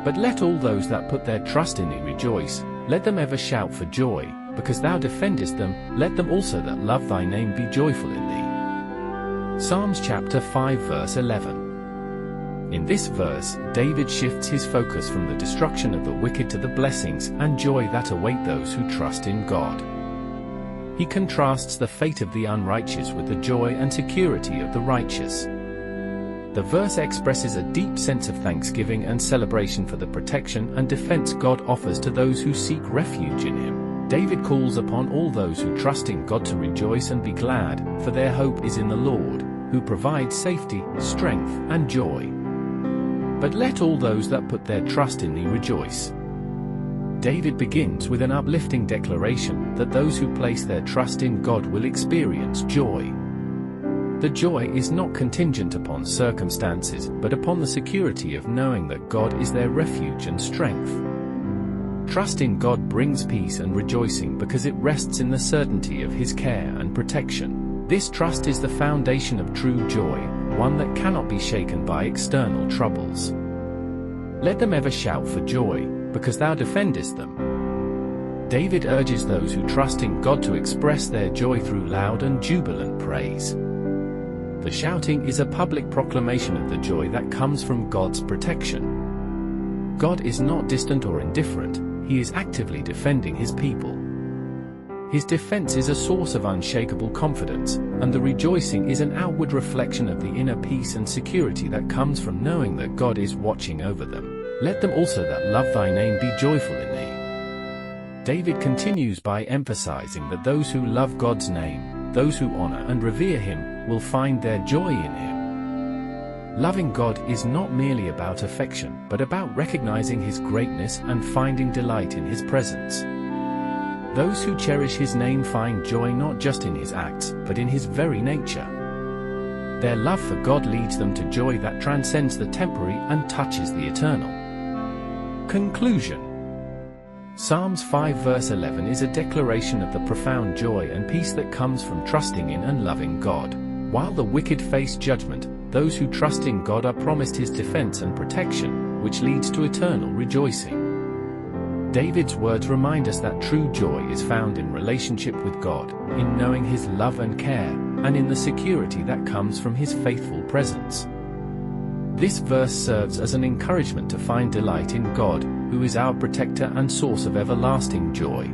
But let all those that put their trust in thee rejoice, let them ever shout for joy, because thou defendest them, let them also that love thy name be joyful in thee. Psalms chapter 5 verse 11. In this verse, David shifts his focus from the destruction of the wicked to the blessings and joy that await those who trust in God. He contrasts the fate of the unrighteous with the joy and security of the righteous. The verse expresses a deep sense of thanksgiving and celebration for the protection and defense God offers to those who seek refuge in Him. David calls upon all those who trust in God to rejoice and be glad, for their hope is in the Lord, who provides safety, strength, and joy. But let all those that put their trust in thee rejoice. David begins with an uplifting declaration that those who place their trust in God will experience joy. The joy is not contingent upon circumstances, but upon the security of knowing that God is their refuge and strength. Trust in God brings peace and rejoicing because it rests in the certainty of His care and protection. This trust is the foundation of true joy, one that cannot be shaken by external troubles. Let them ever shout for joy, because thou defendest them. David urges those who trust in God to express their joy through loud and jubilant praise. The shouting is a public proclamation of the joy that comes from God's protection. God is not distant or indifferent, He is actively defending His people. His defense is a source of unshakable confidence, and the rejoicing is an outward reflection of the inner peace and security that comes from knowing that God is watching over them. Let them also that love thy name be joyful in thee. David continues by emphasizing that those who love God's name, those who honor and revere Him, will find their joy in Him. Loving God is not merely about affection, but about recognizing His greatness and finding delight in His presence. Those who cherish His name find joy not just in His acts, but in His very nature. Their love for God leads them to joy that transcends the temporary and touches the eternal. Conclusion. Psalms 5 verse 11 is a declaration of the profound joy and peace that comes from trusting in and loving God. While the wicked face judgment, those who trust in God are promised His defense and protection, which leads to eternal rejoicing. David's words remind us that true joy is found in relationship with God, in knowing His love and care, and in the security that comes from His faithful presence. This verse serves as an encouragement to find delight in God, who is our protector and source of everlasting joy.